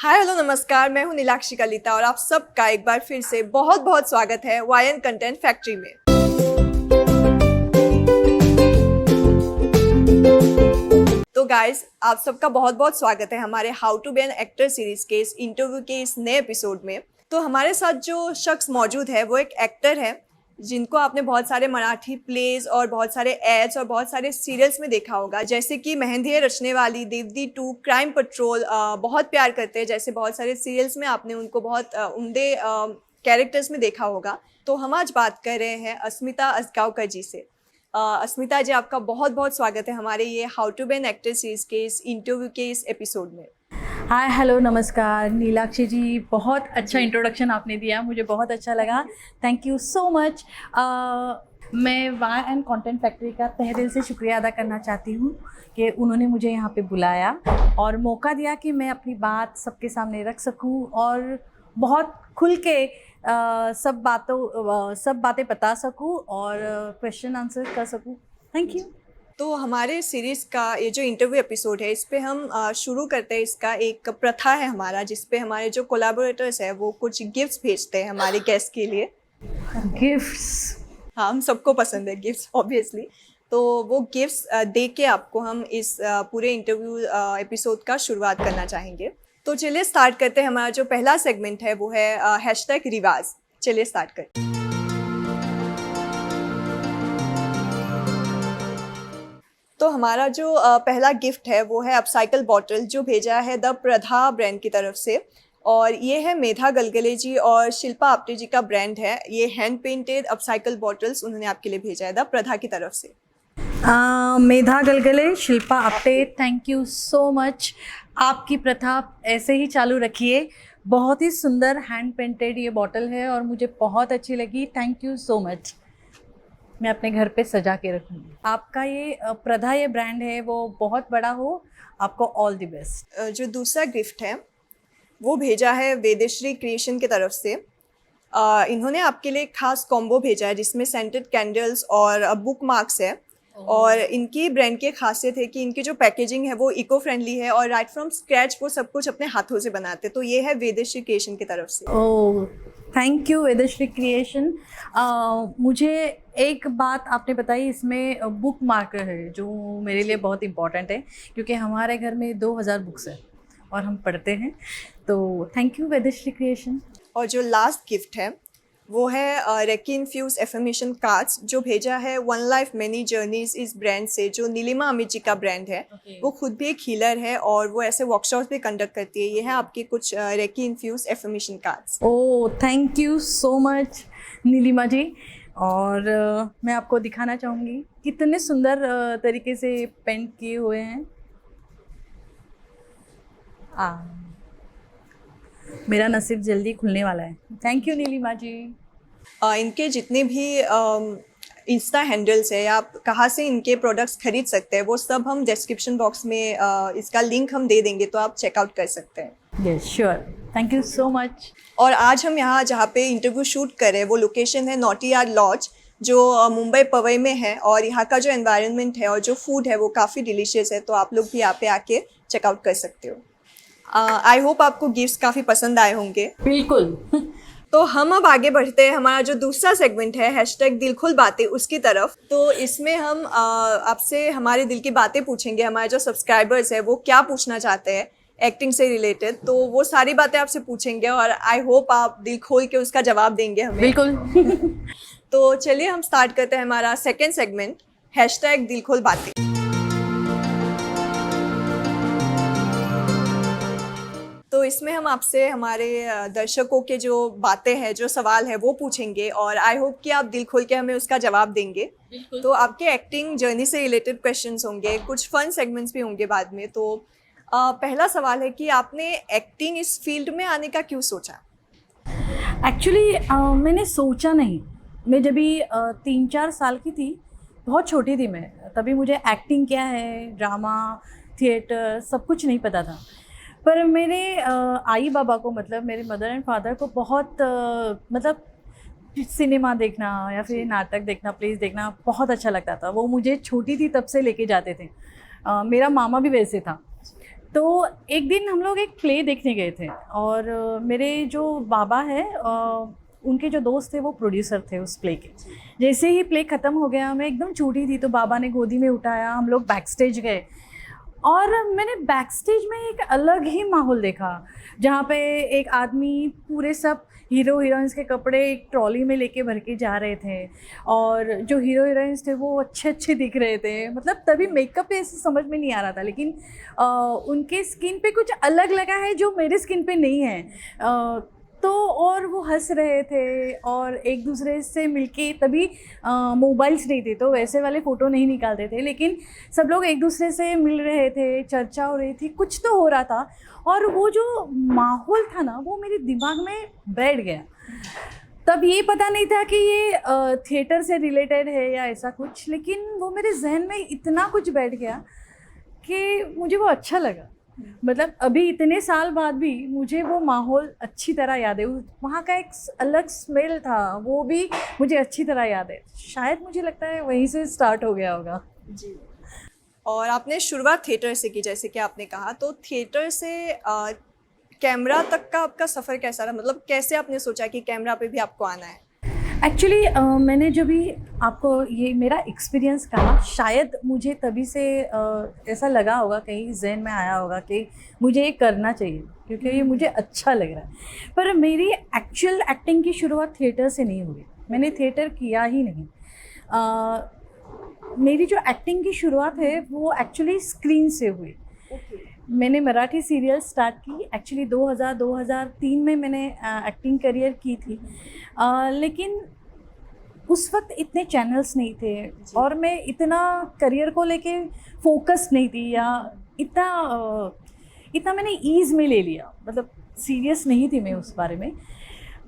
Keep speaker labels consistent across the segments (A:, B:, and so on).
A: Hi hello नमस्कार, मैं हूं नीलाक्षी कलिता और आप सबका एक बार फिर से बहुत बहुत स्वागत है वायन कंटेंट फैक्ट्री में। तो गाइस, आप सबका बहुत बहुत स्वागत है हमारे how to be an actor series के इस इंटरव्यू के इस नए एपिसोड में। तो हमारे साथ जो शख्स मौजूद है वो एक एक्टर है जिनको आपने बहुत सारे मराठी प्लेज और बहुत सारे एड्स और बहुत सारे सीरियल्स में देखा होगा, जैसे कि मेहंदी है रचने वाली, देवदी 2, क्राइम पेट्रोल, बहुत प्यार करते हैं जैसे बहुत सारे सीरियल्स में आपने उनको बहुत उम्दे कैरेक्टर्स में देखा होगा। तो हम आज बात कर रहे हैं अस्मिता असगांवकर जी से। अस्मिता जी, आपका बहुत बहुत स्वागत है हमारे ये how to be an actor series के इस इंटरव्यू के इस एपिसोड में।
B: हाय हेलो नमस्कार नीलाक्षी जी, बहुत अच्छा इंट्रोडक्शन आपने दिया, मुझे बहुत अच्छा लगा, थैंक यू सो मच। मैं वाई एंड कंटेंट फैक्ट्री का तहे दिल से शुक्रिया अदा करना चाहती हूँ कि उन्होंने मुझे यहाँ पे बुलाया और मौका दिया कि मैं अपनी बात सबके सामने रख सकूँ और बहुत खुल के सब बातें बता सकूँ और क्वेश्चन आंसर कर सकूँ। Thank you.
A: तो हमारे सीरीज़ का ये जो इंटरव्यू एपिसोड है इस पे हम शुरू करते हैं। इसका एक प्रथा है हमारा जिस पे हमारे जो कोलैबोरेटर्स हैं वो कुछ गिफ्ट्स भेजते हैं हमारे गेस्ट के लिए।
B: गिफ्ट्स?
A: हाँ, हम सबको पसंद है गिफ्ट्स ऑब्वियसली। तो वो गिफ्ट्स दे के आपको हम इस पूरे इंटरव्यू एपिसोड का शुरुआत करना चाहेंगे। तो चलिए स्टार्ट करते हैं। हमारा जो पहला सेगमेंट है वो है हैशटैग रिवाज। चलिए स्टार्ट करते हैं। तो हमारा जो पहला गिफ्ट है वो है अपसाइकल बॉटल, जो भेजा है द प्रधा ब्रांड की तरफ से। और ये है मेधा गलगले जी और शिल्पा आप्टे जी का ब्रांड है। ये हैंड पेंटेड अपसाइकल बॉटल्स उन्होंने आपके लिए भेजा है द प्रधा की तरफ से।
B: Medha Galgale, Shilpa Apte, thank you so much. आपकी प्रथा ऐसे ही चालू रखिए। बहुत ही सुंदर हैंड पेंटेड ये बॉटल है और मुझे बहुत अच्छी लगी, थैंक यू सो मच। मैं अपने घर पे सजा के रखूँगी। आपका ये प्रधा ये ब्रांड है वो बहुत बड़ा हो, आपको ऑल द बेस्ट।
A: जो दूसरा गिफ्ट है वो भेजा है वेदेश्री क्रिएशन की तरफ से। इन्होंने आपके लिए एक खास कॉम्बो भेजा है जिसमें सेंटेड कैंडल्स और बुक मार्क्स है। और इनकी ब्रांड की खासियत है कि इनकी जो पैकेजिंग है वो इको फ्रेंडली है और राइट फ्रॉम स्क्रैच वो सब कुछ अपने हाथों से बनाते हैं। तो ये है वेदेश्री क्रिएशन की तरफ से।
B: ओह, थैंक यू वेदेश्री क्रिएशन। मुझे एक बात आपने बताई, इसमें बुक मार्कर है जो मेरे लिए बहुत इम्पॉर्टेंट है क्योंकि हमारे घर में 2000 बुक्स है और हम पढ़ते हैं। तो थैंक यू वेदेश्री क्रिएशन।
A: और जो लास्ट गिफ्ट है वो है रेकी इन्फ्यूज एफर्मेशन कार्ड्स, जो भेजा है वन लाइफ मैनी जर्नीज इस ब्रांड से, जो नीलिमा अमित जी का ब्रांड है। वो खुद भी एक हीलर है और वो ऐसे वर्कशॉप्स भी कंडक्ट करती है। ये है आपके कुछ reiki infuse affirmation cards.
B: Oh, thank you so much Neelima ji. और मैं आपको दिखाना चाहूँगी कितने सुंदर तरीके से पेंट किए हुए हैं। मेरा नसीब जल्दी खुलने वाला है। थैंक यू नीलिमा जी।
A: इनके जितने भी इंस्टा हैंडल्स है या आप कहाँ से इनके प्रोडक्ट्स खरीद सकते हैं वो सब हम डिस्क्रिप्शन बॉक्स में इसका लिंक हम दे देंगे, तो आप चेकआउट कर सकते हैं।
B: Yes sure, thank you so much.
A: और आज हम यहाँ जहाँ पे इंटरव्यू शूट कर रहे हैं वो लोकेशन है नॉटी यार्ड लॉज, जो मुंबई पवई में है। और यहाँ का जो एनवायरनमेंट है और जो फूड है वो काफ़ी डिलीशियस है, तो आप लोग भी यहाँ पे आके चेकआउट कर सकते हो। आई होप आपको गिफ्ट्स काफ़ी पसंद आए होंगे।
B: बिल्कुल।
A: तो हम अब आगे बढ़ते हैं। हमारा जो दूसरा सेगमेंट है हैशटैग दिल खुल बातें, उसकी तरफ। तो इसमें हम आपसे हमारे दिल की बातें पूछेंगे। हमारे जो सब्सक्राइबर्स है वो क्या पूछना चाहते हैं एक्टिंग से रिलेटेड, तो वो सारी बातें आपसे पूछेंगे और आई होप आप दिल खोल के उसका जवाब देंगे हमें।
B: बिल्कुल।
A: तो चलिए हम स्टार्ट करते हैं हमारा सेकेंड सेगमेंट हैशटैग दिल खोल बातें। तो इसमें हम आपसे हमारे दर्शकों के जो बातें हैं, जो सवाल है वो पूछेंगे और आई होप कि आप दिल खोल के हमें उसका जवाब देंगे। तो आपके एक्टिंग जर्नी से रिलेटेड क्वेश्चंस होंगे, कुछ फन सेगमेंट्स भी होंगे बाद में। तो पहला सवाल है कि आपने एक्टिंग इस फील्ड में आने का क्यों सोचा?
B: एक्चुअली मैंने सोचा नहीं। मैं जब भी 3-4 साल की थी, बहुत छोटी थी मैं, तभी मुझे एक्टिंग क्या है, ड्रामा, थिएटर सब कुछ नहीं पता था। पर मेरे आई बाबा को, मतलब मेरे मदर एंड फादर को बहुत मतलब सिनेमा देखना या फिर नाटक देखना, प्लेस देखना बहुत अच्छा लगता था। वो मुझे छोटी थी तब से लेके जाते थे। मेरा मामा भी वैसे था। तो एक दिन हम लोग एक प्ले देखने गए थे और मेरे जो बाबा है उनके जो दोस्त थे वो प्रोड्यूसर थे उस प्ले के। जैसे ही प्ले ख़त्म हो गया, मैं एकदम छोटी थी, तो बाबा ने गोदी में उठाया, हम लोग बैक स्टेज गए और मैंने बैक स्टेज में एक अलग ही माहौल देखा, जहाँ पे एक आदमी पूरे सब हीरो हीरोइंस के कपड़े एक ट्रॉली में लेके भर के जा रहे थे और जो हीरो हीरोइंस थे वो अच्छे अच्छे दिख रहे थे। मतलब तभी मेकअप ऐसे समझ में नहीं आ रहा था, लेकिन उनके स्किन पे कुछ अलग लगा है जो मेरे स्किन पे नहीं है। तो और वो हंस रहे थे और एक दूसरे से मिलके, तभी मोबाइल्स नहीं थे तो वैसे वाले फ़ोटो नहीं निकालते थे, लेकिन सब लोग एक दूसरे से मिल रहे थे, चर्चा हो रही थी, कुछ तो हो रहा था और वो जो माहौल था ना वो मेरे दिमाग में बैठ गया। तब ये पता नहीं था कि ये थिएटर से रिलेटेड है या ऐसा कुछ, लेकिन वो मेरे जहन में इतना कुछ बैठ गया कि मुझे वो अच्छा लगा। मतलब अभी इतने साल बाद भी मुझे वो माहौल अच्छी तरह याद है। वहाँ का एक अलग स्मेल था, वो भी मुझे अच्छी तरह याद है। शायद मुझे लगता है वहीं से स्टार्ट हो गया होगा।
A: जी। और आपने शुरुआत थिएटर से की, जैसे कि आपने कहा, तो थिएटर से कैमरा तक का आपका सफ़र कैसा रहा? मतलब कैसे आपने सोचा कि कैमरा पे भी आपको आना है?
B: एक्चुअली मैंने जब भी आपको ये मेरा एक्सपीरियंस कहा, शायद मुझे तभी से ऐसा लगा होगा, कहीं जहन में आया होगा कि मुझे ये करना चाहिए क्योंकि ये मुझे अच्छा लग रहा है। पर मेरी एक्चुअल एक्टिंग की शुरुआत थिएटर से नहीं हुई, मैंने थिएटर किया ही नहीं। मेरी जो एक्टिंग की शुरुआत है वो एक्चुअली स्क्रीन से हुई। मैंने मराठी सीरियल स्टार्ट की एक्चुअली 2003 में मैंने एक्टिंग करियर की थी, लेकिन उस वक्त इतने चैनल्स नहीं थे और मैं इतना करियर को लेके फोकस नहीं थी, या इतना मैंने ईज़ में ले लिया, मतलब सीरियस नहीं थी मैं उस बारे में।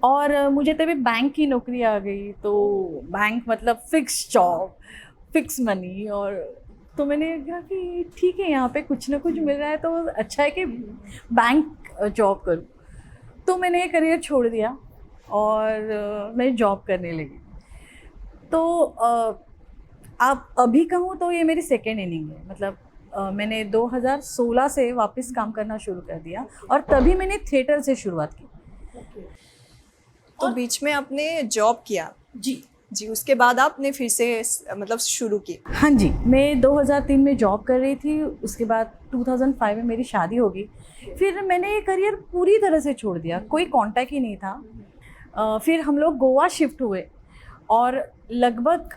B: और मुझे तभी बैंक की नौकरी आ गई, तो बैंक मतलब फिक्स जॉब, फिक्स मनी, और तो मैंने कहा कि ठीक है यहाँ पे कुछ ना कुछ मिल रहा है तो अच्छा है कि बैंक जॉब करूँ। तो मैंने ये करियर छोड़ दिया और मैं जॉब करने लगी। तो आप अभी कहूँ तो ये मेरी सेकेंड इनिंग है। मतलब मैंने 2016 से वापस काम करना शुरू कर दिया और तभी मैंने थिएटर से शुरुआत की।
A: तो बीच में आपने जॉब किया? जी, उसके बाद आपने फिर से मतलब शुरू की?
B: हाँ जी, मैं 2003 में जॉब कर रही थी, उसके बाद 2005 में मेरी शादी हो गई। फिर मैंने ये करियर पूरी तरह से छोड़ दिया, कोई कांटेक्ट ही नहीं था। फिर हम लोग गोवा शिफ्ट हुए और लगभग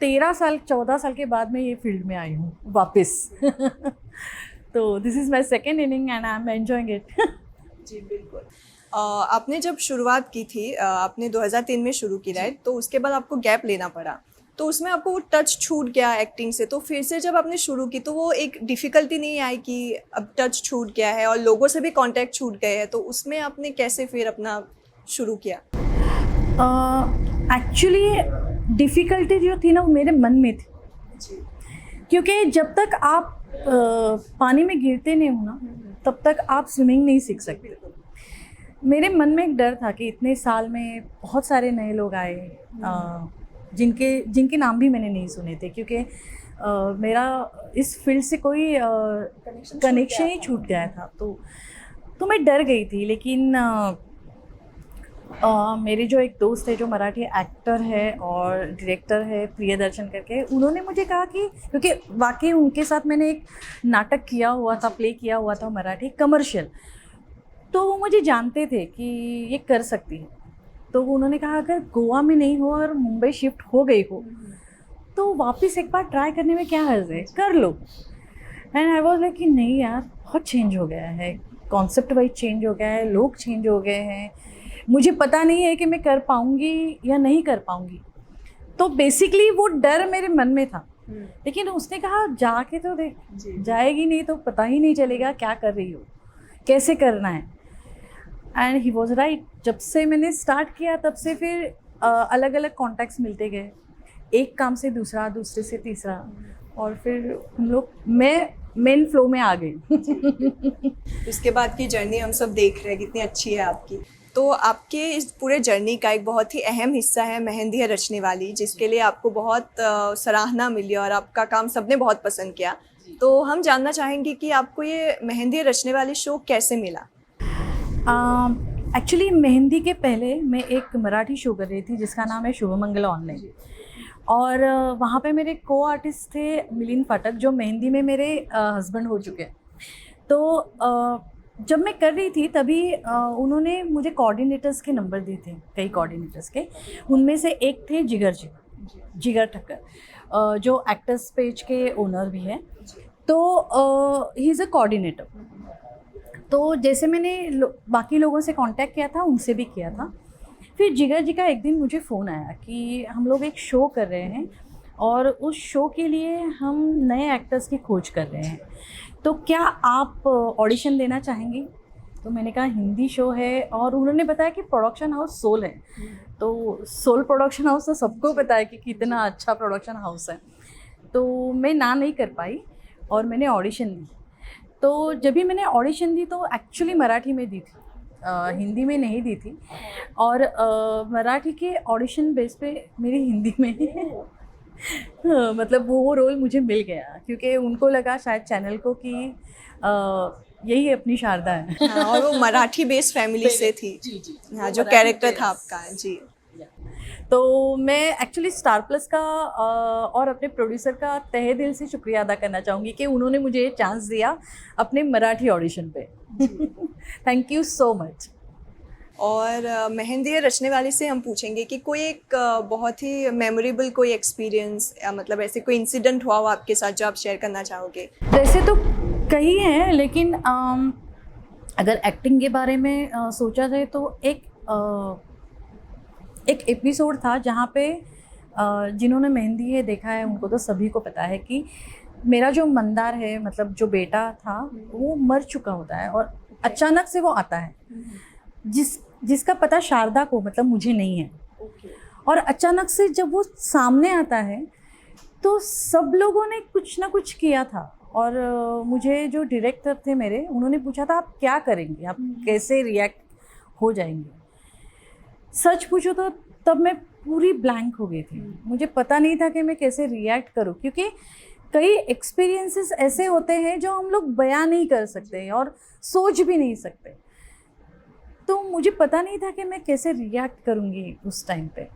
B: 13 साल 14 साल के बाद मैं ये फील्ड में आई हूँ वापस। तो this is my second inning and I am enjoying it.
A: जी बिल्कुल। आपने जब शुरुआत की थी, आपने 2003 में शुरू की, राइट? तो उसके बाद आपको गैप लेना पड़ा, तो उसमें आपको वो टच छूट गया एक्टिंग से, तो फिर से जब आपने शुरू की तो वो एक डिफ़िकल्टी नहीं आई कि अब टच छूट गया है और लोगों से भी कांटेक्ट छूट गए हैं, तो उसमें आपने कैसे फिर अपना शुरू किया?
B: एक्चुअली डिफ़िकल्टी जो थी ना वो मेरे मन में थी, क्योंकि जब तक आप पानी में गिरते नहीं हो ना तब तक आप स्विमिंग नहीं सीख सकते। मेरे मन में एक डर था कि इतने साल में बहुत सारे नए लोग आए जिनके नाम भी मैंने नहीं सुने थे, क्योंकि मेरा इस फील्ड से कोई कनेक्शन ही छूट गया था। तो मैं डर गई थी। लेकिन मेरे जो एक दोस्त है जो मराठी एक्टर है और डायरेक्टर है, प्रियदर्शन करके, उन्होंने मुझे कहा कि क्योंकि वाकई उनके साथ मैंने एक नाटक किया हुआ था, प्ले किया हुआ था मराठी कमर्शियल, तो वो मुझे जानते थे कि ये कर सकती है। तो उन्होंने कहा अगर गोवा में नहीं हो और मुंबई शिफ्ट हो गई हो तो वापस एक बार ट्राई करने में क्या हर्ज है, कर लो। एंड आई वाज लाइक कि नहीं यार, बहुत चेंज हो गया है, कॉन्सेप्ट वाइज चेंज हो गया है, लोग चेंज हो गए हैं, मुझे पता नहीं है कि मैं कर पाऊँगी या नहीं कर पाऊँगी। तो बेसिकली वो डर मेरे मन में था। लेकिन उसने कहा जाके तो देख, जाएगी नहीं तो पता ही नहीं चलेगा क्या कर रही हो, कैसे करना है। And he was right. जब से मैंने स्टार्ट किया तब से फिर अलग अलग कॉन्टैक्ट्स मिलते गए, एक काम से दूसरा, दूसरे से तीसरा, और फिर हम लोग मैं मेन फ्लो में आ गई।
A: उसके बाद की जर्नी हम सब देख रहे हैं कितनी अच्छी है आपकी। तो आपके इस पूरे जर्नी का एक बहुत ही अहम हिस्सा है मेहंदी है रचने वाली, जिसके लिए आपको बहुत सराहना मिली और आपका काम सबने बहुत पसंद किया। तो हम जानना चाहेंगे कि आपको ये मेहंदी रचने वाली शो कैसे मिला।
B: एक्चुअली मेहंदी के पहले मैं एक मराठी शो कर रही थी जिसका नाम है शुभमंगल ऑनलाइन, और वहाँ पे मेरे को आर्टिस्ट थे मिलिंद फाटक, जो मेहंदी में मेरे हस्बैंड हो चुके हैं। तो जब मैं कर रही थी तभी उन्होंने मुझे कोऑर्डिनेटर्स के नंबर दिए थे, कई कोऑर्डिनेटर्स के। उनमें से एक थे जिगर ठक्कर, जो एक्टर्स पेज के ओनर भी हैं। तो ही इज़ अ कोऑर्डिनेटर। तो जैसे मैंने बाकी लोगों से कांटेक्ट किया था, उनसे भी किया था। फिर जिगर जी का एक दिन मुझे फ़ोन आया कि हम लोग एक शो कर रहे हैं और उस शो के लिए हम नए एक्टर्स की खोज कर रहे हैं, तो क्या आप ऑडिशन देना चाहेंगी? तो मैंने कहा हिंदी शो है, और उन्होंने बताया कि प्रोडक्शन हाउस सोल है। तो सोल प्रोडक्शन हाउस तो सबको पता है कि कितना अच्छा प्रोडक्शन हाउस है। तो मैं ना नहीं कर पाई और मैंने ऑडिशन दी। तो जब भी मैंने ऑडिशन दी तो एक्चुअली मराठी में दी थी, हिंदी में नहीं दी थी। और मराठी के ऑडिशन बेस पे मेरी हिंदी में मतलब वो रोल मुझे मिल गया, क्योंकि उनको लगा शायद चैनल को कि यही अपनी शारदा है।
A: हाँ, और वो मराठी बेस्ड फैमिली से थी।
B: जी
A: हाँ, जो कैरेक्टर था आपका। जी।
B: तो मैं एक्चुअली स्टार प्लस का और अपने प्रोड्यूसर का तहे दिल से शुक्रिया अदा करना चाहूँगी कि उन्होंने मुझे ये चांस दिया अपने मराठी ऑडिशन पे। Thank you so much.
A: और मेहंदी रचने वाली से हम पूछेंगे कि कोई एक बहुत ही मेमोरेबल कोई एक्सपीरियंस या मतलब ऐसे कोई इंसिडेंट हुआ हो आपके साथ जो आप शेयर करना चाहोगे।
B: वैसे तो कई हैं, लेकिन अगर एक्टिंग के बारे में सोचा जाए तो एक एपिसोड था जहाँ पे जिन्होंने मेहंदी है देखा है उनको तो सभी को पता है कि मेरा जो मंदार है, मतलब जो बेटा था, वो मर चुका होता है और अचानक से वो आता है, जिसका पता शारदा को, मतलब मुझे नहीं है। और अचानक से जब वो सामने आता है तो सब लोगों ने कुछ ना कुछ किया था। और मुझे जो डायरेक्टर थे मेरे, उन्होंने पूछा था आप क्या करेंगे, आप कैसे रिएक्ट हो जाएंगे। सच पूछो तो तब मैं पूरी ब्लैंक हो गई थी, मुझे पता नहीं था कि मैं कैसे रिएक्ट करूं, क्योंकि कई एक्सपीरियंसेस ऐसे होते हैं जो हम लोग बयां नहीं कर सकते और सोच भी नहीं सकते। तो मुझे पता नहीं था कि मैं कैसे रिएक्ट करूंगी उस टाइम पे।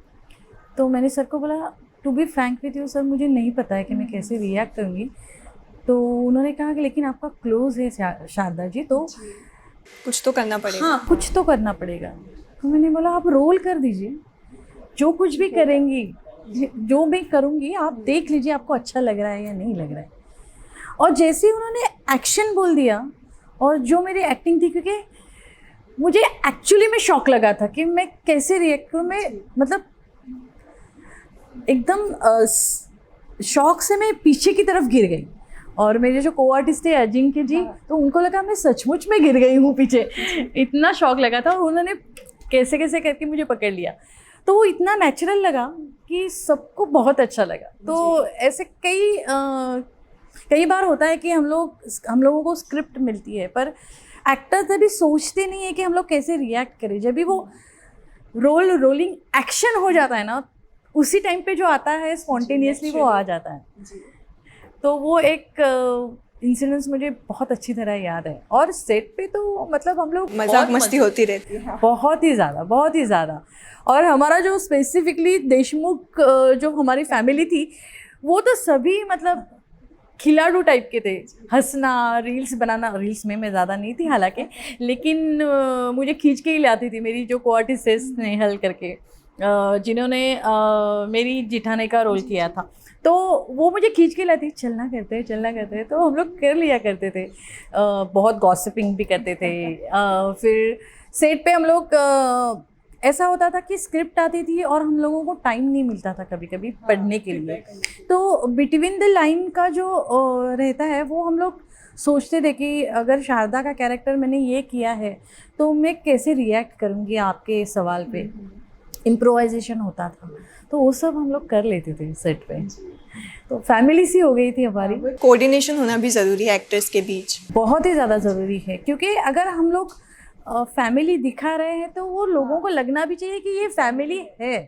B: तो मैंने सर को बोला, to be frank with you sir, मुझे नहीं पता है कि मैं कैसे रिएक्ट करूंगी। तो उन्होंने कहा कि लेकिन आपका क्लोज है शारदा जी, तो
A: कुछ तो करना पड़ेगा।
B: हाँ, कुछ तो करना पड़ेगा। तो मैंने बोला आप रोल कर दीजिए, जो कुछ भी करेंगी, जो मैं करूँगी आप देख लीजिए आपको अच्छा लग रहा है या नहीं लग रहा है। और जैसे ही उन्होंने एक्शन बोल दिया और जो मेरी एक्टिंग थी, क्योंकि मुझे एक्चुअली में शॉक लगा था कि मैं कैसे रिएक्ट करूँ। मैं मतलब एकदम शॉक से मैं पीछे की तरफ गिर गई। और मेरे जो को आर्टिस्ट थे अजिंक्य जी, तो उनको लगा मैं सचमुच में गिर गई हूँ पीछे, इतना शॉक लगा था। और उन्होंने कैसे कैसे करके मुझे पकड़ लिया, तो वो इतना नेचुरल लगा कि सबको बहुत अच्छा लगा। तो ऐसे कई बार होता है कि हम लोगों को स्क्रिप्ट मिलती है, पर एक्टर्स अभी सोचते नहीं है कि हम लोग कैसे रिएक्ट करें। जब भी वो रोलिंग एक्शन हो जाता है ना, उसी टाइम पे जो आता है स्पॉन्टेनियसली वो आ जाता है। तो वो एक इंसिडेंस मुझे बहुत अच्छी तरह याद है। और सेट पे तो मतलब हम लोग
A: मजाक मस्ती होती रहती है,
B: बहुत ही ज़्यादा। और हमारा जो स्पेसिफिकली देशमुख जो हमारी फैमिली थी, वो तो सभी मतलब खिलाड़ू टाइप के थे। हंसना, रील्स बनाना, रील्स में मैं ज़्यादा नहीं थी हालांकि, लेकिन मुझे खींच के ही लाती थी मेरी जो को-आर्टिस्ट है स्नेहल करके, जिन्होंने मेरी जिठाने का रोल किया था। तो वो मुझे खींच के लाती, चलना करते हैं, तो हम लोग कर लिया करते थे। बहुत गॉसिपिंग भी करते थे। फिर सेट पे हम लोग ऐसा होता था कि स्क्रिप्ट आती थी और हम लोगों को टाइम नहीं मिलता था कभी कभी पढ़ने के लिए। तो बिटवीन द लाइन का जो रहता है वो हम लोग सोचते थे कि अगर शारदा का कैरेक्टर मैंने ये किया है तो मैं कैसे रिएक्ट करूँगी आपके सवाल पे। इम्प्रोवाइजेशन होता था, तो वो सब हम लोग कर लेते थे सेट पे। तो फैमिली सी हो गई थी हमारी।
A: कोऑर्डिनेशन होना भी ज़रूरी है एक्टर्स के बीच,
B: बहुत ही ज़्यादा ज़रूरी है, क्योंकि अगर हम लोग फैमिली दिखा रहे हैं तो वो लोगों को लगना भी चाहिए कि ये फैमिली है।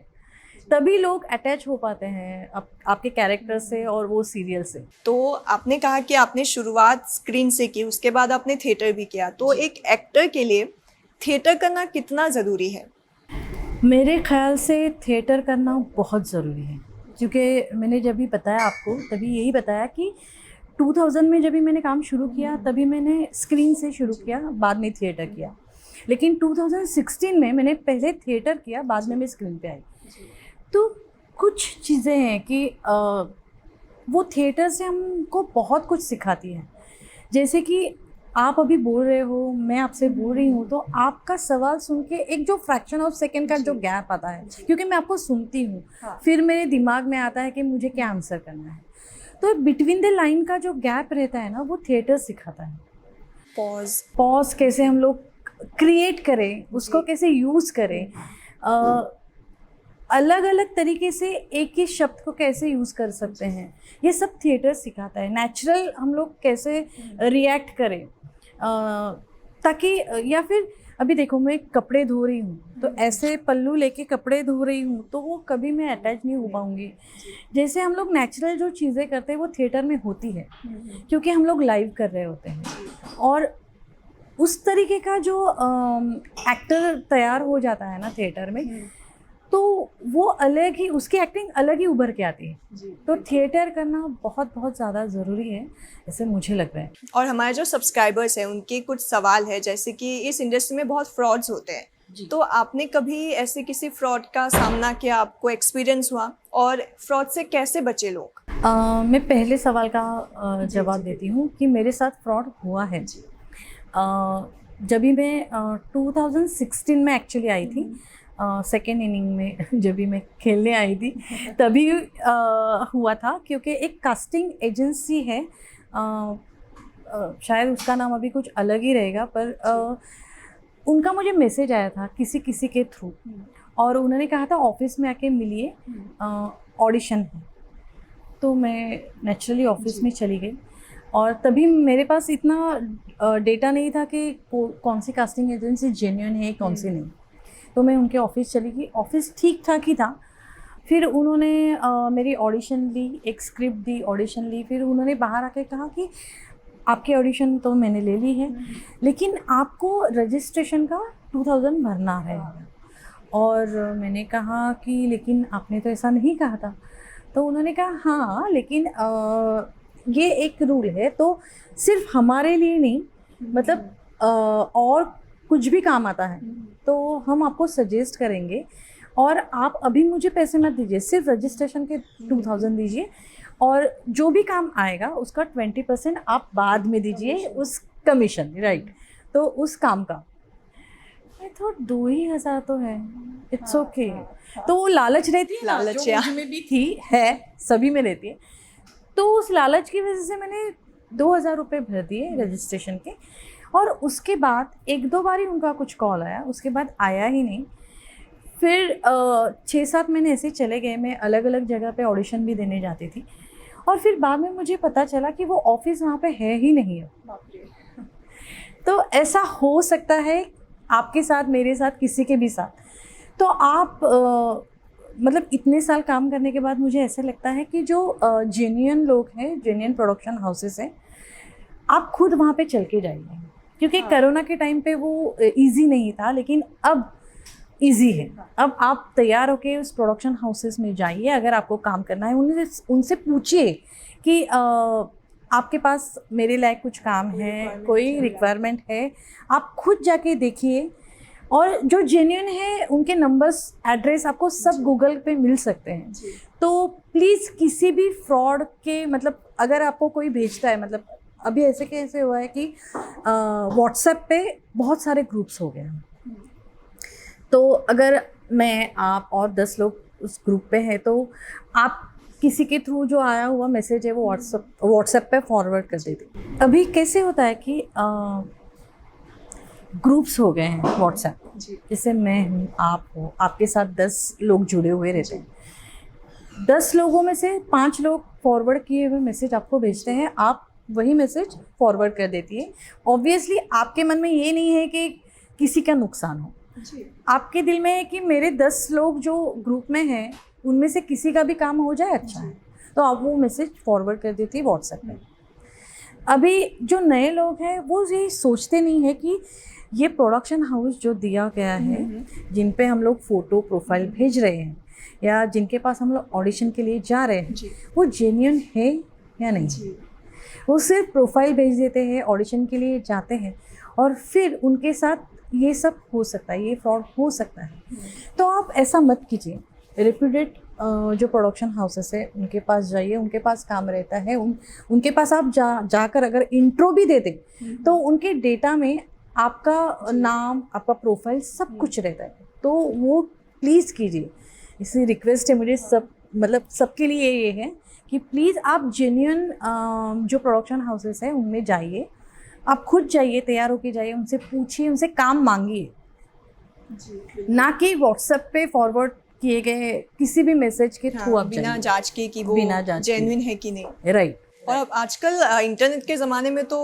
B: तभी लोग अटैच हो पाते हैं आपके कैरेक्टर से और वो सीरियल से।
A: तो आपने कहा कि आपने शुरुआत स्क्रीन से की, उसके बाद आपने थिएटर भी किया, तो एक एक्टर के लिए थिएटर करना कितना ज़रूरी है?
B: मेरे ख्याल से थिएटर करना बहुत ज़रूरी है, क्योंकि मैंने जब भी बताया आपको तभी यही बताया कि 2000 में जब भी मैंने काम शुरू किया तभी मैंने स्क्रीन से शुरू किया, बाद में थिएटर किया। लेकिन 2016 में मैंने पहले थिएटर किया, बाद में मैं स्क्रीन पे आई। तो कुछ चीज़ें हैं कि वो थिएटर से हमको बहुत कुछ सिखाती है। जैसे कि आप अभी बोल रहे हो, मैं आपसे बोल रही हूँ, तो आपका सवाल सुन के एक जो फ्रैक्शन ऑफ सेकंड का जो गैप आता है, क्योंकि मैं आपको सुनती हूँ, फिर मेरे दिमाग में आता है कि मुझे क्या आंसर करना है। तो बिटवीन द लाइन का जो गैप रहता है ना, वो थिएटर सिखाता है। पॉज कैसे हम लोग क्रिएट करें, उसको कैसे यूज़ करें, अलग अलग तरीके से एक ही शब्द को कैसे यूज़ कर सकते हैं, ये सब थिएटर सिखाता है। नेचुरल हम लोग कैसे रिएक्ट करें, ताकि या फिर अभी देखो मैं कपड़े धो रही हूँ, तो ऐसे पल्लू लेके कपड़े धो रही हूँ, तो वो कभी मैं अटैच नहीं हो पाऊँगी। जैसे हम लोग नेचुरल जो चीज़ें करते हैं वो थिएटर में होती है, क्योंकि हम लोग लाइव कर रहे होते हैं। और उस तरीके का जो एक्टर तैयार हो जाता है ना थिएटर में, तो वो अलग ही, उसकी एक्टिंग अलग ही उभर के आती है। तो थिएटर करना बहुत बहुत ज़्यादा ज़रूरी है, ऐसे मुझे लग रहा है।
A: और हमारे जो सब्सक्राइबर्स हैं उनके कुछ सवाल है, जैसे कि इस इंडस्ट्री में बहुत फ्रॉड्स होते हैं, तो आपने कभी ऐसे किसी फ्रॉड का सामना किया, आपको एक्सपीरियंस हुआ, और फ्रॉड से कैसे बचे लोग?
B: मैं पहले सवाल का जवाब देती हूँ कि मेरे साथ फ्रॉड हुआ है। जब भी मैं 2016 में एक्चुअली आई थी, सेकेंड इनिंग में जब भी मैं खेलने आई थी तभी हुआ था, क्योंकि एक कास्टिंग एजेंसी है, शायद उसका नाम अभी कुछ अलग ही रहेगा, पर उनका मुझे मैसेज आया था किसी के थ्रू, और उन्होंने कहा था ऑफिस में आके मिलिए, ऑडिशन है। तो मैं नेचुरली ऑफिस में चली गई, और तभी मेरे पास इतना डेटा नहीं था कि कौन सी कास्टिंग एजेंसी जेन्युइन है कौन सी नहीं। तो मैं उनके ऑफिस चली गई, ऑफिस ठीक ठाक ही था। फिर उन्होंने मेरी ऑडिशन ली, एक स्क्रिप्ट दी, ऑडिशन ली। फिर उन्होंने बाहर आके कहा कि आपकी ऑडिशन तो मैंने ले ली है, लेकिन आपको रजिस्ट्रेशन का 2000 भरना है। और मैंने कहा कि लेकिन आपने तो ऐसा नहीं कहा था। तो उन्होंने कहा हाँ, लेकिन ये एक रूल है, तो सिर्फ हमारे लिए नहीं, मतलब और कुछ भी काम आता है तो हम आपको सजेस्ट करेंगे, और आप अभी मुझे पैसे मत दीजिए, सिर्फ रजिस्ट्रेशन के 2000 दीजिए, और जो भी काम आएगा उसका 20% आप बाद में दीजिए, उस कमीशन, राइट, तो उस काम का। मैं थोड़ा 2000 तो है, इट्स ओके। तो वो लालच रहती है,
A: लालच
B: जो मुझ में भी थी, है, सभी में रहती है। तो उस लालच की वजह से मैंने 2000 रुपये भर दिए रजिस्ट्रेशन के, और उसके बाद 1-2 बार ही उनका कुछ कॉल आया, उसके बाद आया ही नहीं। फिर 6-7 महीने ऐसे चले गए, मैं अलग अलग जगह पे ऑडिशन भी देने जाती थी, और फिर बाद में मुझे पता चला कि वो ऑफिस वहाँ पे है ही नहीं है। तो ऐसा हो सकता है आपके साथ, मेरे साथ, किसी के भी साथ। तो आप मतलब इतने साल काम करने के बाद मुझे ऐसा लगता है कि जो जेन्युइन लोग हैं, जेन्युइन प्रोडक्शन हाउसेस हैं, आप खुद वहाँ पे चल के जाइए, क्योंकि कोरोना के टाइम पे वो इजी नहीं था, लेकिन अब इजी है। अब आप तैयार होके उस प्रोडक्शन हाउसेस में जाइए, अगर आपको काम करना है उनसे पूछिए कि आपके पास मेरे लायक कुछ काम है, कोई रिक्वायरमेंट है, आप खुद जाके देखिए। और जो जेन्युइन है उनके नंबर्स, एड्रेस आपको सब गूगल पे मिल सकते हैं। तो प्लीज़ किसी भी फ्रॉड के, मतलब अगर आपको कोई भेजता है, मतलब अभी ऐसे कैसे हुआ है कि व्हाट्सएप पे बहुत सारे ग्रुप्स हो गए हैं, तो अगर मैं, आप और 10 लोग उस ग्रुप पे हैं, तो आप किसी के थ्रू जो आया हुआ मैसेज है वो व्हाट्सएप पे फॉरवर्ड कर देते। अभी कैसे होता है कि ग्रुप्स हो गए हैं व्हाट्सएप, जैसे मैं हूँ, आप हो, आपके साथ 10 लोग जुड़े हुए रहते हैं। 10 लोगों में से 5 लोग फॉरवर्ड किए हुए मैसेज आपको भेजते हैं, आप वही मैसेज फॉरवर्ड कर देती है। ऑब्वियसली आपके मन में ये नहीं है कि किसी का नुकसान हो, आपके दिल में है कि मेरे 10 लोग जो ग्रुप में हैं उनमें से किसी का भी काम हो जाए अच्छा है, तो आप वो मैसेज फॉरवर्ड कर देती है व्हाट्सएप पे। अभी जो नए लोग हैं वो ये सोचते नहीं है कि ये प्रोडक्शन हाउस जो दिया गया है, जिन पे हम लोग फ़ोटो प्रोफाइल भेज रहे हैं या जिनके पास हम लोग ऑडिशन के लिए जा रहे हैं, वो जेन्युइन है या नहीं। वो सिर्फ प्रोफाइल भेज देते हैं, ऑडिशन के लिए जाते हैं और फिर उनके साथ ये सब हो सकता है, ये फ्रॉड हो सकता है। तो आप ऐसा मत कीजिए। रेप्यूटेड जो प्रोडक्शन हाउसेस है उनके पास जाइए, उनके पास काम रहता है, उनके पास आप जाकर अगर इंट्रो भी दे दें तो उनके डेटा में आपका नाम, आपका प्रोफाइल सब कुछ रहता है। तो वो प्लीज़ कीजिए, इसी रिक्वेस्ट है मुझे सबके लिए ये है कि प्लीज़ आप जेन्युइन जो प्रोडक्शन हाउसेस हैं उनमें जाइए, आप खुद जाइए, तैयार होके जाइए, उनसे पूछिए, उनसे काम मांगिए, ना कि व्हाट्सएप पे फॉरवर्ड किए गए किसी भी मैसेज के थ्रू आप
A: बिना जांच के कि वो जेन्युइन है कि नहीं।
B: राइट।
A: और अब आजकल इंटरनेट के ज़माने में तो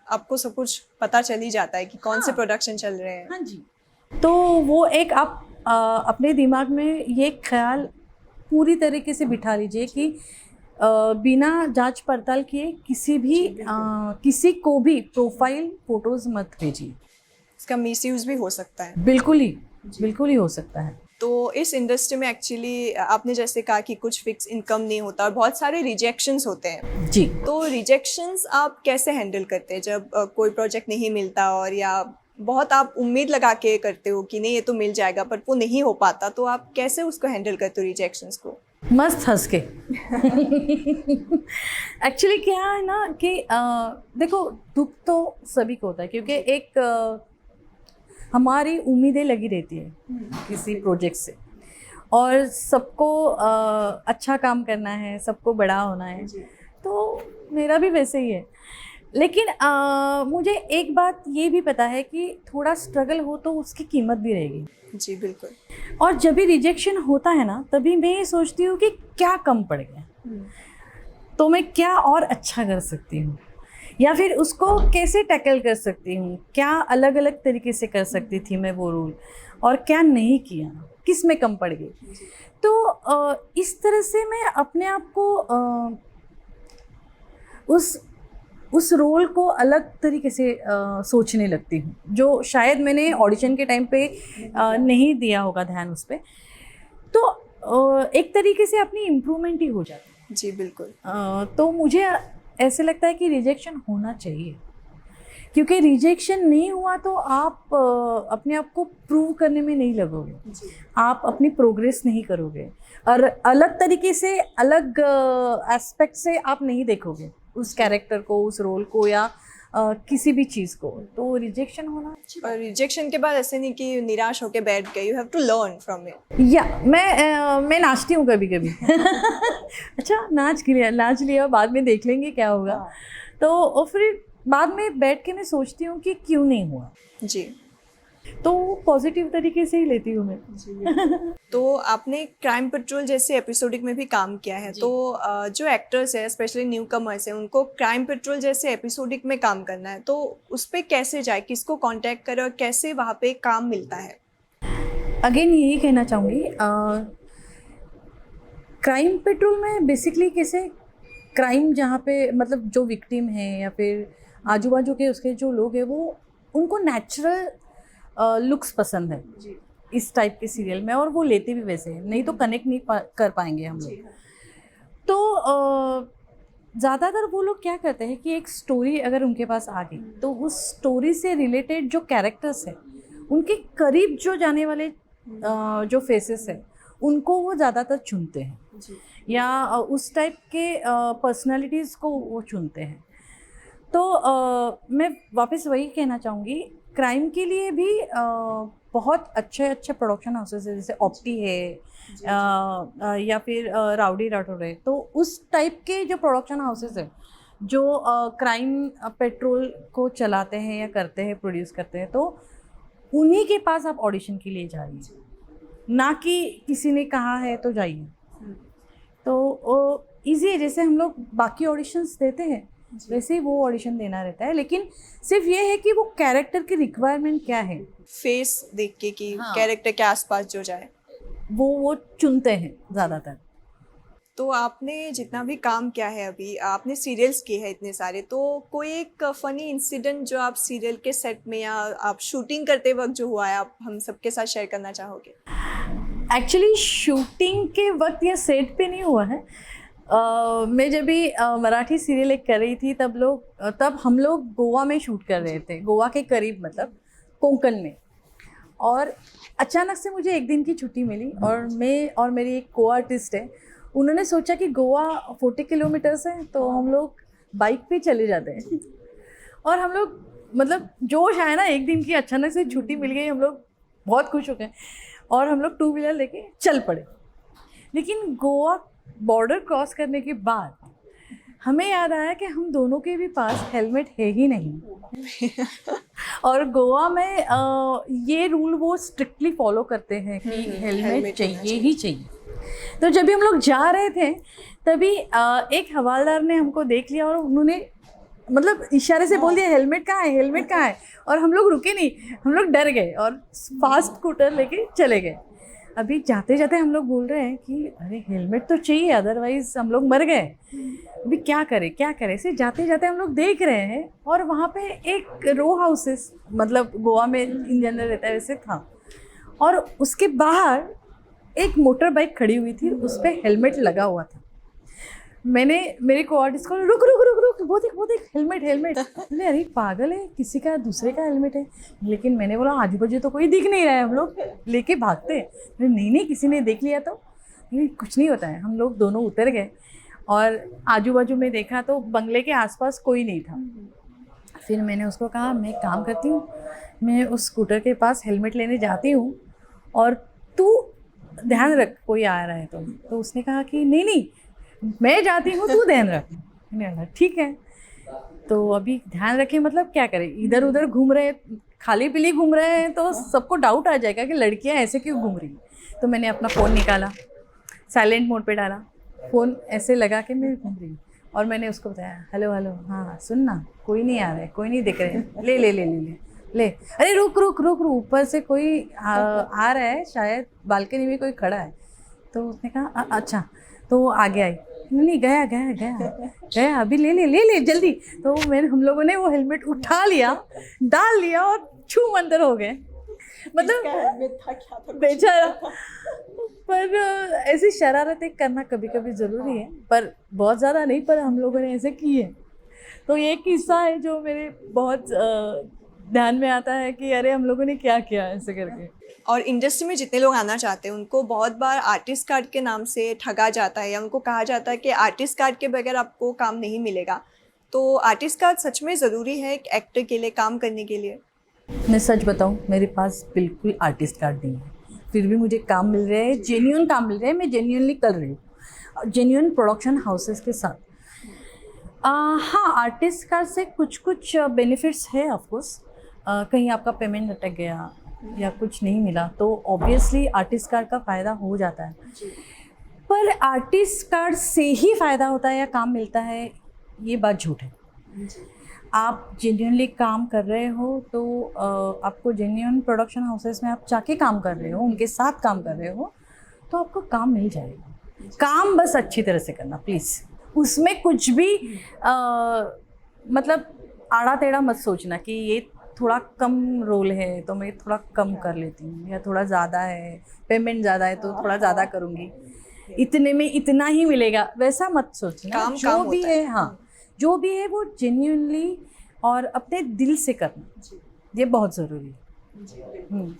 A: आपको सब कुछ पता चल ही जाता है कि कौन से प्रोडक्शन चल रहे हैं।
B: हाँ जी। तो वो एक आप अपने दिमाग में ये ख्याल पूरी तरीके से बिठा लीजिए कि बिना जांच पड़ताल किए किसी को भी प्रोफाइल फोटोज़ मत भेजिए।
A: इसका मिसयूज़ भी हो सकता है।
B: बिल्कुल ही हो सकता है।
A: तो इस इंडस्ट्री में एक्चुअली आपने जैसे कहा कि कुछ फिक्स इनकम नहीं होता और बहुत सारे रिजेक्शंस होते हैं
B: जी।
A: तो रिजेक्शंस आप कैसे हैंडल करते हैं जब कोई प्रोजेक्ट नहीं मिलता और या बहुत आप उम्मीद लगा के करते हो कि नहीं ये तो मिल जाएगा पर वो नहीं हो पाता, तो आप कैसे उसको हैंडल करते हो रिजेक्शंस को?
B: मस्त हंस के। एक्चुअली क्या है ना कि देखो, दुख तो सभी को होता है क्योंकि एक हमारी उम्मीदें लगी रहती है किसी प्रोजेक्ट से और सबको अच्छा काम करना है, सबको बड़ा होना है, तो मेरा भी वैसे ही है। लेकिन मुझे एक बात ये भी पता है कि थोड़ा स्ट्रगल हो तो उसकी कीमत भी रहेगी।
A: जी बिल्कुल।
B: और जब भी रिजेक्शन होता है ना, तभी मैं ये सोचती हूँ कि क्या कम पड़ गया, तो मैं क्या और अच्छा कर सकती हूँ या फिर उसको कैसे टैकल कर सकती हूँ, क्या अलग अलग तरीके से कर सकती थी मैं वो रोल, और क्या नहीं किया, किस में कम पड़ गई। तो इस तरह से मैं अपने आप को उस रोल को अलग तरीके से सोचने लगती हूँ, जो शायद मैंने ऑडिशन के टाइम पे नहीं दिया होगा ध्यान उस पर। तो एक तरीके से अपनी इम्प्रूवमेंट ही हो जाती है।
A: जी बिल्कुल।
B: तो मुझे ऐसे लगता है कि रिजेक्शन होना चाहिए, क्योंकि रिजेक्शन नहीं हुआ तो आप अपने आप को प्रूव करने में नहीं लगोगे, आप अपनी प्रोग्रेस नहीं करोगे और अलग तरीके से, अलग एस्पेक्ट से आप नहीं देखोगे उस कैरेक्टर को, उस रोल को या किसी भी चीज़ को। तो रिजेक्शन होना अच्छी बात।
A: और रिजेक्शन के बाद ऐसे नहीं कि निराश होकर बैठ गए, you have to learn from it.
B: या मैं नाचती हूँ कभी कभी। अच्छा, नाच लिया, बाद में देख लेंगे क्या होगा। तो और फिर बाद में बैठ के मैं सोचती हूँ कि क्यों नहीं हुआ।
A: जी।
B: तो पॉजिटिव तरीके से ही लेती हूँ मैं।
A: तो आपने क्राइम पेट्रोल जैसे एपिसोडिक में भी काम किया है, तो जो एक्टर्स है, स्पेशली न्यू कमर्स है, उनको क्राइम पेट्रोल जैसे एपिसोडिक में काम करना है, तो उस पर कैसे जाए, किसको कांटेक्ट करें और कैसे वहाँ पे काम मिलता है?
B: अगेन यही कहना चाहूँगी, क्राइम पेट्रोल में बेसिकली कैसे क्राइम जहाँ पे मतलब जो विक्टिम है या फिर आजू बाजू के उसके जो लोग हैं, वो उनको नेचुरल लुक्स पसंद है इस टाइप के सीरियल में, और वो लेते भी वैसे हैं, नहीं तो कनेक्ट नहीं कर पाएंगे हम लोग। तो ज़्यादातर वो लोग क्या करते हैं कि एक स्टोरी अगर उनके पास आ गई तो उस स्टोरी से रिलेटेड जो कैरेक्टर्स हैं, उनके करीब जो जाने वाले जो फेसेस हैं, उनको वो ज़्यादातर चुनते हैं या उस टाइप के पर्सनालिटीज़ को वो चुनते हैं। तो मैं वापस वही कहना चाहूँगी, क्राइम के लिए भी बहुत अच्छे प्रोडक्शन हाउसेस है, जैसे ऑप्टी है या फिर राउडी राठौर है। तो उस टाइप के जो प्रोडक्शन हाउसेस है जो क्राइम पेट्रोल को चलाते हैं या करते हैं, प्रोड्यूस करते हैं, तो उन्हीं के पास आप ऑडिशन के लिए जाइए, ना कि किसी ने कहा है तो जाइए। तो ईजी है, जैसे हम लोग बाकी ऑडिशंस देते हैं वैसे ही वो ऑडिशन देना रहता है, लेकिन सिर्फ ये है कि वो कैरेक्टर की रिक्वायरमेंट क्या है
A: फेस देख के कि
B: हाँ।
A: कैरेक्टर के आसपास जो जाए।
B: वो चुनते हैं ज़्यादातर।
A: तो आपने जितना भी काम किया है अभी, आपने सीरियल्स किए हैं इतने सारे, तो कोई एक फनी इंसिडेंट जो आप सीरियल के सेट में या आप शूटिंग करते वक्त जो हुआ है, आप हम सबके साथ शेयर करना चाहोगे?
B: एक्चुअली शूटिंग के वक्त या सेट पे नहीं हुआ है। मैं जब भी मराठी सीरियल एक कर रही थी तब हम लोग गोवा में शूट कर रहे थे, गोवा के करीब, मतलब कोंकण में। और अचानक से मुझे एक दिन की छुट्टी मिली और मैं और मेरी एक को आर्टिस्ट है, उन्होंने सोचा कि गोवा 40 किलोमीटर्स है तो हम लोग बाइक पे चले जाते हैं। और हम लोग, मतलब जोश आया ना, एक दिन की अचानक से छुट्टी मिल गई, हम लोग बहुत खुश हो गए और हम लोग 2 व्हीलर लेके चल पड़े। लेकिन गोवा बॉर्डर क्रॉस करने के बाद हमें याद आया कि हम दोनों के भी पास हेलमेट है ही नहीं। और गोवा में ये रूल वो स्ट्रिक्टली फॉलो करते हैं कि हेलमेट चाहिए ही चाहिए। तो जब भी हम लोग जा रहे थे तभी एक हवालदार ने हमको देख लिया और उन्होंने मतलब इशारे से बोल दिया, हेलमेट कहाँ है, हेलमेट कहाँ है। और हम लोग रुके नहीं, हम लोग डर गए और फास्ट स्कूटर लेके चले गए। अभी जाते जाते हम लोग बोल रहे हैं कि अरे हेलमेट तो चाहिए, अदरवाइज हम लोग मर गए, अभी क्या करें क्या करें। ऐसे जाते जाते हम लोग देख रहे हैं और वहाँ पे एक रो हाउसेस, मतलब गोवा में इन जनरल रहता है वैसे था, और उसके बाहर एक मोटर बाइक खड़ी हुई थी, उस पर हेलमेट लगा हुआ था। मैंने मेरे को आर्टिस्ट को रुक रुक रुक रुक वो देख हेलमेट हेलमेट। बोले अरे पागल है, किसी का दूसरे का हेलमेट है। लेकिन मैंने बोला आजू बाजू तो कोई दिख नहीं रहा है, हम लोग लेके भागते हैं। नहीं किसी ने देख लिया तो नहीं, कुछ नहीं होता है। हम लोग दोनों उतर गए और आजू बाजू में देखा तो बंगले के आसपास कोई नहीं था। फिर मैंने उसको कहा मैं काम करती हूँ, मैं उस स्कूटर के पास हेलमेट लेने जाती हूँ और तू ध्यान रख कोई आ रहा है तो उसने कहा कि नहीं मैं जाती हूँ, तू ध्यान रख। मैंने कहा ठीक है। तो अभी ध्यान रखें मतलब क्या करें, इधर उधर घूम रहे, खाली पीली घूम रहे हैं तो सबको डाउट आ जाएगा कि लड़कियाँ ऐसे क्यों घूम रही। तो मैंने अपना फ़ोन निकाला, साइलेंट मोड पे डाला, फ़ोन ऐसे लगा के मैं घूम रही हूँ और मैंने उसको बताया हेलो हाँ सुन ना, कोई नहीं आ रहा है, कोई नहीं दिख रहे हैं, ले ले ले ले ले ले अरे रुक रुक रुक रुक, ऊपर से कोई आ रहा है, शायद बालकनी में कोई खड़ा है। तो उसने कहा अच्छा, तो वो आगे आई, नहीं गया अभी ले ले जल्दी। तो हम लोगों ने वो हेलमेट उठा लिया, डाल लिया और छू मंतर हो गए। मतलब बेचारा। पर ऐसी शरारतें करना कभी कभी ज़रूरी है, पर बहुत ज़्यादा नहीं, पर हम लोगों ने ऐसे किए। तो ये किस्सा है जो मेरे बहुत ध्यान में आता है कि अरे हम लोगों ने क्या किया ऐसे करके।
A: और इंडस्ट्री में जितने लोग आना चाहते हैं उनको बहुत बार आर्टिस्ट कार्ड के नाम से ठगा जाता है या उनको कहा जाता है कि आर्टिस्ट कार्ड के बगैर आपको काम नहीं मिलेगा। तो आर्टिस्ट कार्ड सच में ज़रूरी है एक एक्टर के लिए काम करने के लिए?
B: मैं सच बताऊं, मेरे पास बिल्कुल आर्टिस्ट कार्ड नहीं है, फिर भी मुझे काम मिल रहे हैं, जेन्युइन काम मिल रहे हैं, मैं जेन्युइनली कर रही हूँ जेन्युइन प्रोडक्शन हाउसेस के साथ। हाँ, आर्टिस्ट कार्ड से कुछ बेनिफिट्स है ऑफकोर्स। कहीं आपका पेमेंट अटक गया या कुछ नहीं मिला तो ऑब्वियसली आर्टिस्ट कार्ड का फ़ायदा हो जाता है। पर आर्टिस्ट कार्ड से ही फ़ायदा होता है या काम मिलता है, ये बात झूठ है। आप जेन्युइनली काम कर रहे हो तो आपको जेन्युइन प्रोडक्शन हाउसेस में आप जाके काम कर रहे हो, उनके साथ काम कर रहे हो, तो आपको काम मिल जाएगा। काम बस अच्छी तरह से करना प्लीज़, उसमें कुछ भी मतलब आड़ा टेढ़ा मत सोचना कि ये थोड़ा कम रोल है तो मैं थोड़ा कम कर लेती हूँ, या थोड़ा ज़्यादा है, पेमेंट ज़्यादा है तो थोड़ा ज़्यादा करूँगी, इतने में इतना ही मिलेगा, वैसा मत सोचना।
A: काम
B: जो भी है, हाँ जो भी है वो जेन्युइनली और अपने दिल से करना, ये बहुत ज़रूरी है।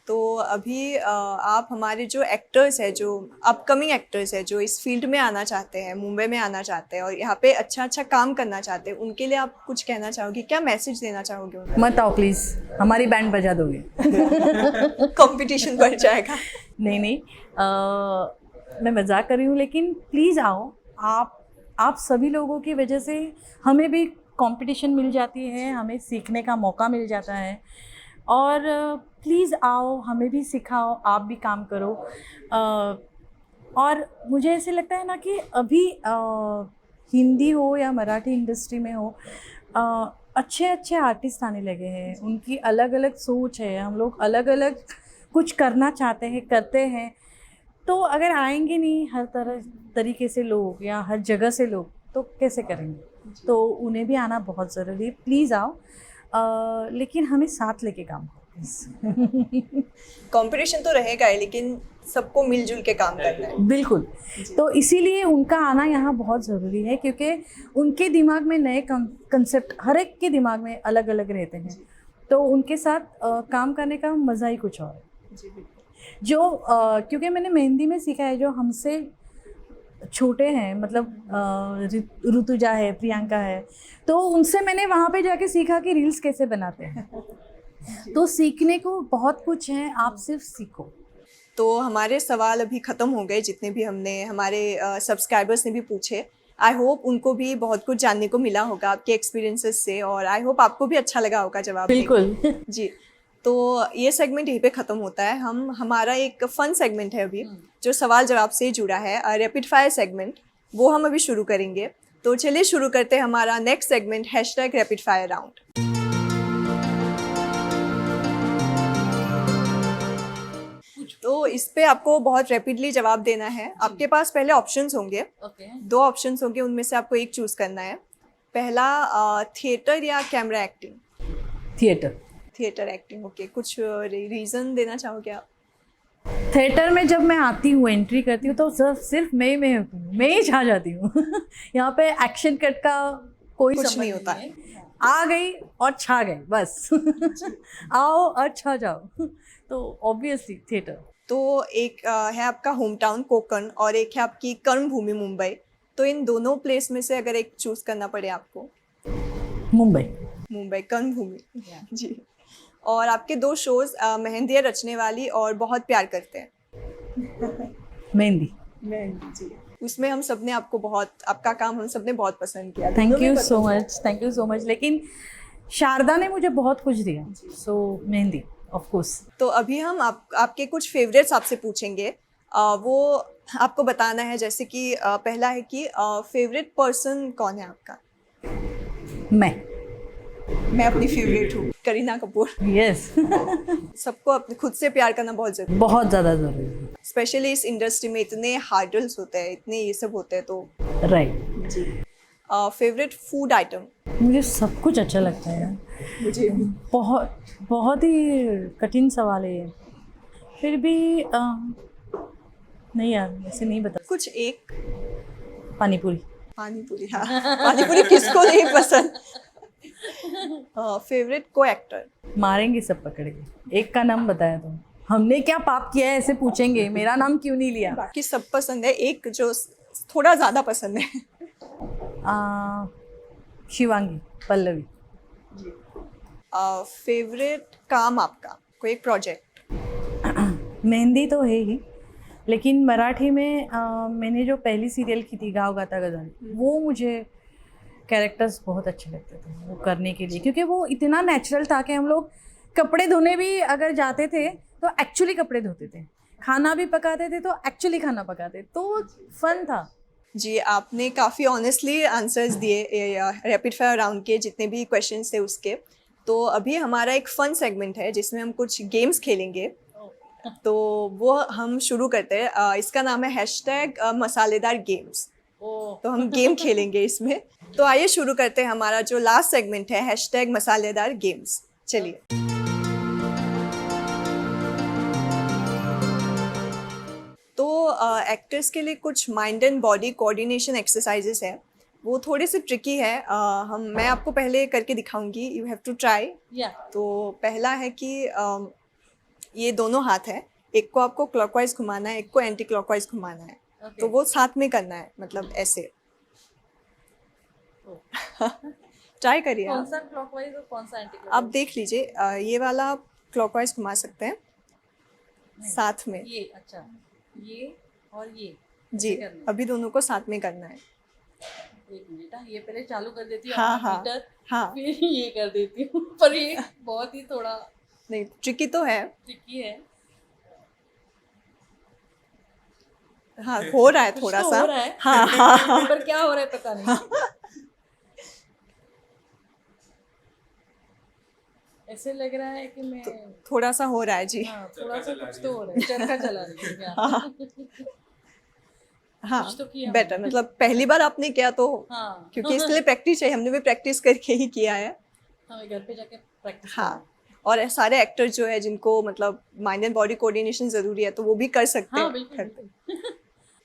A: तो अभी आप हमारे जो एक्टर्स हैं, जो अपकमिंग एक्टर्स हैं, जो इस फील्ड में आना चाहते हैं, मुंबई में आना चाहते हैं और यहाँ पे अच्छा काम करना चाहते हैं, उनके लिए आप कुछ कहना चाहोगे, क्या मैसेज देना चाहोगे उन्हें?
B: मत आओ प्लीज़, हमारी बैंड बजा दोगे।
A: कंपटीशन बढ़ जाएगा।
B: नहीं मैं मजाक कर रही हूँ, लेकिन प्लीज़ आओ। आप सभी लोगों की वजह से हमें भी कंपटीशन मिल जाती है, हमें सीखने का मौका मिल जाता है, और प्लीज़ आओ, हमें भी सिखाओ, आप भी काम करो। और मुझे ऐसे लगता है ना कि अभी हिंदी हो या मराठी इंडस्ट्री में हो, अच्छे अच्छे आर्टिस्ट आने लगे हैं। उनकी अलग अलग सोच है, हम लोग अलग अलग कुछ करना चाहते हैं, करते हैं। तो अगर आएंगे नहीं हर तरीके से लोग या हर जगह से लोग, तो कैसे करेंगे? तो उन्हें भी आना बहुत ज़रूरी है। प्लीज़ आओ, लेकिन हमें साथ लेके काम करो।
A: कंपटीशन तो रहेगा ही, लेकिन सबको मिलजुल के काम करना है।
B: बिल्कुल। तो इसीलिए उनका आना यहाँ बहुत ज़रूरी है, क्योंकि उनके दिमाग में नए कंसेप्ट, हर एक के दिमाग में अलग अलग रहते हैं। तो उनके साथ काम करने का मज़ा ही कुछ और है। जो क्योंकि मैंने मेहंदी में सीखा है, जो हमसे छोटे हैं, मतलब ऋतुजा है, प्रियंका है, तो उनसे मैंने वहाँ पे जाके सीखा कि रील्स कैसे बनाते हैं। तो सीखने को बहुत कुछ है, आप सिर्फ सीखो।
A: तो हमारे सवाल अभी ख़त्म हो गए, जितने भी हमने हमारे सब्सक्राइबर्स ने भी पूछे। आई होप उनको भी बहुत कुछ जानने को मिला होगा आपके एक्सपीरियंसेस से, और आई होप आपको भी अच्छा लगा होगा जवाब
B: बिल्कुल।
A: जी। तो ये सेगमेंट यहीं पे ख़त्म होता है। हमारा एक फ़न सेगमेंट है अभी, जो सवाल जवाब से जुड़ा है, रैपिड फायर सेगमेंट, वो हम अभी शुरू करेंगे। तो चलिए शुरू करते हैं हमारा next segment, #rapid fire round. तो इस पे आपको बहुत रैपिडली जवाब देना है। आपके पास पहले ऑप्शंस होंगे, दो ऑप्शंस होंगे, उनमें से आपको एक चूज़ करना है। पहला थिएटर या camera acting?
B: Theatre.
A: Theatre acting, okay. कुछ रीज़न देना चाहोगे आप?
B: थिएटर में जब मैं आती हूँ, एंट्री करती हूँ, तो सिर्फ मैं ही छा जाती हूँ। यहाँ पे एक्शन कट का कोई
A: कुछ
B: संबंध
A: नहीं होता
B: है। आ गई और छा गई, बस। आओ और छा जाओ। तो ऑब्वियसली थिएटर।
A: तो एक है आपका होम टाउन कोकण, और एक है आपकी कर्मभूमि मुंबई। तो इन दोनों प्लेस में से अगर एक चूज़ करना पड़े आपको?
B: मुंबई।
A: मुंबई, कर्मभूमि। जी। और आपके दो शोज़, मेहंदियाँ रचने वाली और बहुत प्यार करते हैं।
B: मेहंदी।
A: जी। उसमें हम सब ने आपको बहुत, आपका काम हम सब ने बहुत पसंद किया।
B: थैंक
A: दोनों
B: यू
A: में
B: सो
A: पसंद
B: much, thank you so much. लेकिन शारदा ने मुझे बहुत कुछ दिया, सो मेहंदी ऑफ कोर्स।
A: तो अभी हम आपके कुछ फेवरेट्स आपसे पूछेंगे। वो आपको बताना है, जैसे कि पहला है कि फेवरेट पर्सन कौन है आपका? मैं अपनी फेवरेट हूँ, करीना कपूर।
B: यस।
A: सबको अपने खुद से प्यार करना बहुत ज़रूरी
B: बहुत ज़्यादा ज़रूरी है।
A: है, स्पेशली इस इंडस्ट्री में इतने हार्डल्स होते हैं, इतने ये सब होते हैं। तो
B: राइट।
A: जी। Favourite food item?
B: मुझे सब कुछ अच्छा लगता है।
A: मुझे
B: बहुत बहुत ही कठिन सवाल है ये। फिर भी नहीं यार, ऐसे नहीं बता।
A: कुछ एक।
B: पानी पूरी।
A: पानी पूरी, हाँ। पानी पूरी किसको नहीं पसंद। फेवरेट को एक्टर?
B: मारेंगे सब पकड़ के। एक का नाम बताया तुम, हमने क्या पाप किया है ऐसे पूछेंगे, मेरा नाम क्यों नहीं लिया?
A: बाकी सब पसंद है, एक जो थोड़ा ज़्यादा पसंद है।
B: शिवांगी, पल्लवी।
A: फेवरेट काम आपका, कोई एक प्रोजेक्ट?
B: मेहंदी तो है ही, लेकिन मराठी में मैंने जो पहली सीरियल की थी, गाँव गाता गजान, वो मुझे कैरेक्टर्स बहुत अच्छे लगते थे वो करने के लिए, क्योंकि वो इतना नेचुरल था कि हम लोग कपड़े धोने भी अगर जाते थे तो एक्चुअली कपड़े धोते थे, खाना भी पकाते थे तो एक्चुअली खाना पकाते, तो फन था।
A: जी, आपने काफ़ी ऑनेस्टली आंसर्स दिए रैपिड फायर राउंड के जितने भी क्वेश्चंस थे उसके। तो अभी हमारा एक फ़न सेगमेंट है जिसमें हम कुछ गेम्स खेलेंगे। तो वो हम शुरू करते हैं। इसका नाम है #मसालेदार गेम्स। तो हम गेम खेलेंगे इसमें। तो आइए शुरू करते हैं हमारा जो लास्ट सेगमेंट है, #मसालेदार गेम्स। चलिए। तो एक्टर्स के लिए कुछ mind and body coordination exercises हैं, वो थोड़े से ट्रिकी है। मैं आपको पहले करके दिखाऊंगी, यू हैव टू ट्राई। तो पहला है कि ये दोनों हाथ हैं, एक को आपको क्लॉकवाइज घुमाना है, एक को एंटी क्लॉकवाइज घुमाना है। तो वो साथ में करना है, मतलब ऐसे। ट्राई करिए
B: कौन
A: आप।
B: सा क्लॉकवाइज और कौन सा एंटी
A: आप देख लीजिए, ये वाला आप क्लॉकवाइज घुमा सकते हैं साथ में।
B: ये अच्छा, ये और ये
A: जी, अभी दोनों को साथ में करना है।
B: एक मिनट, ये पहले चालू कर देती हूँ
A: हाँ, हाँ,
B: मीटर,
A: हाँ।
B: फिर ये कर देती हूँ। पर ये बहुत ही थोड़ा
A: नहीं, ट्रिकी तो है।
B: ट्रिकी है।
A: हाँ हो रहा है
B: कुछ
A: थोड़ा
B: तो
A: सा।
B: हो रहा है
A: हाँ हाँ
B: पर क्या हो रहा है पता नहीं। ऐसे लग रहा है कि मैं
A: थोड़ा सा हो रहा है जी।
B: हाँ थोड़ा सा कुछ तो हो रहा है, चरखा चला रही हूँ क्या?
A: हाँ
B: कुछ तो किया
A: बेटर,
B: मैंने।
A: मतलब पहली बार आपने किया तो,
B: हाँ
A: क्योंकि इसके लिए प्रैक्टिस चाहिए, हमने भी प्रैक्टिस करके ही किया है।
B: हमें घर पे जाके प्रैक्टिस
A: हाँ, और सारे एक्टर जो है जिनको मतलब माइंड एंड बॉडी कोऑर्डिनेशन ज़रूरी है तो वो भी कर सकते
B: हाँ
A: हैं
B: बिल्कुल
A: घर पे।
B: बिल्कुल।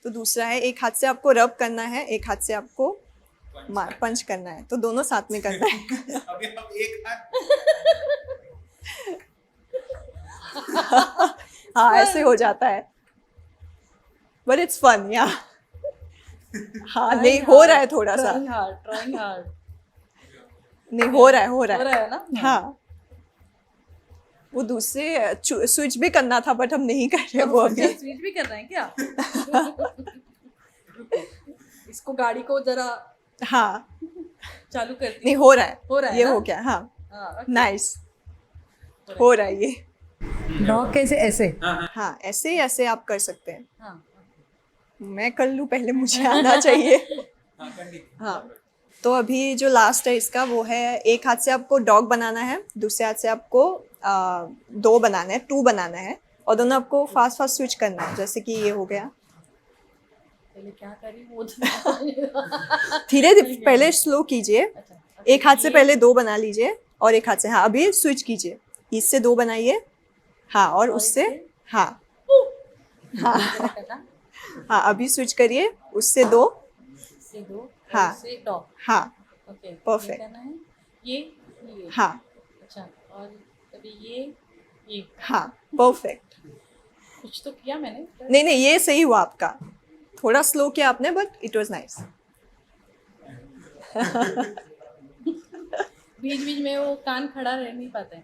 A: तो दूसरा है, एक हाथ से आपको रब करना है, एक हाथ से आपको पंच करना है, तो दोनों साथ में करना है।
C: अभी हम एक हाथ
A: हाँ ऐसे हो जाता है, बट इट्स फन या। हाँ नहीं हो रहा है थोड़ा सा,
B: ट्राइंग हार्ड
A: नहीं हो रहा है, हो रहा
B: हो
A: है।
B: रहा है ना?
A: हाँ वो दूसरे स्विच भी करना था बट हम नहीं कर रहे वो अभी।
B: स्विच भी कर रहे हैं क्या? रुको, इसको गाड़ी को जरा
A: हाँ
B: चालू करती
A: नहीं
B: हूँ।
A: हो रहा है,
B: हो रहा है
A: ये
B: ना?
A: हो गया। हाँ
B: हाँ, okay.
A: नाइस, हो रहा है ये।
B: डॉग कैसे ऐसे?
A: हाँ ऐसे ही ऐसे आप कर सकते हैं।
B: हाँ
A: मैं कर लूँ पहले, मुझे आना चाहिए।
C: हाँ कंटिन्यू।
A: हाँ तो अभी जो लास्ट है इसका वो है, एक हाथ से आपको डॉग बनाना है, दूसरे हाथ से आपको 2 बनाना है, 2 बनाना है, और दोनों आपको फास्ट फास्ट स्विच करना है, जैसे कि ये हो गया।
B: पहले क्या करी वो तो
A: धीरे धीरे पहले स्लो कीजिए,
B: अच्छा,
A: एक हाथ से पहले 2 बना लीजिए और एक हाथ से, हाँ अभी स्विच कीजिए, इससे 2 बनाइए, हाँ और उससे, हाँ हाँ हाँ अभी स्विच करिए, उससे 2,
B: से 2
A: हाँ।
B: से डॉग।
A: हाँ
B: ओके
A: Perfect.
B: करना है ये
A: हाँ
B: अच्छा, और अभी ये
A: हाँ परफेक्ट।
B: कुछ तो किया मैंने।
A: नहीं नहीं ये सही हुआ आपका, थोड़ा स्लो किया आपने बट इट वाज नाइस।
B: बीच बीच में वो कान खड़ा रह नहीं पाता है,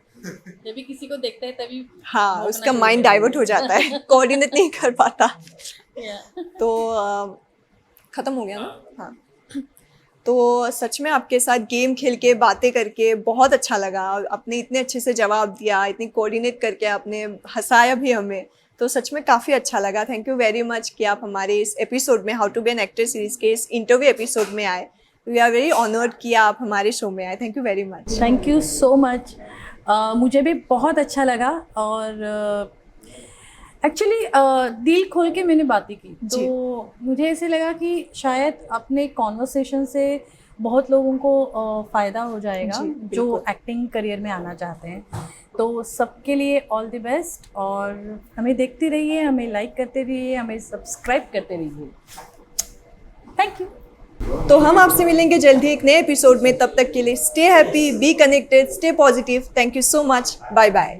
B: जब भी किसी को देखता है तभी
A: हाँ
B: भौंकना
A: उसका
B: शुरू
A: माइंड
B: कर
A: डाइवर्ट हो जाता है, कोऑर्डिनेट नहीं कर पाता।
B: देता है।
A: तो ख़त्म हो गया ना? हाँ तो सच में आपके साथ गेम खेल के बातें करके बहुत अच्छा लगा, आपने इतने अच्छे से जवाब दिया, इतनी कोऑर्डिनेट करके आपने हंसाया भी हमें, तो सच में काफ़ी अच्छा लगा। थैंक यू वेरी मच कि आप हमारे इस एपिसोड में, how to be an actor series के इस इंटरव्यू एपिसोड में आए। वी आर वेरी ऑनर्ड कि आप हमारे शो में आए। Thank you very much.
B: Thank you so much. मुझे भी बहुत अच्छा लगा, और एक्चुअली दिल खोल के मैंने बातें की, तो मुझे ऐसे लगा कि शायद अपने कॉन्वर्सेशन से बहुत लोगों को फ़ायदा हो जाएगा
A: जी,
B: जो
A: बिल्कुल।
B: एक्टिंग करियर में आना चाहते हैं। तो सबके लिए ऑल द बेस्ट, और हमें देखते रहिए, हमें लाइक करते रहिए, हमें सब्सक्राइब करते रहिए। Thank you.
A: तो हम आपसे मिलेंगे जल्दी एक नए एपिसोड में, तब तक के लिए stay happy, be connected, stay positive. Thank you so much, bye bye.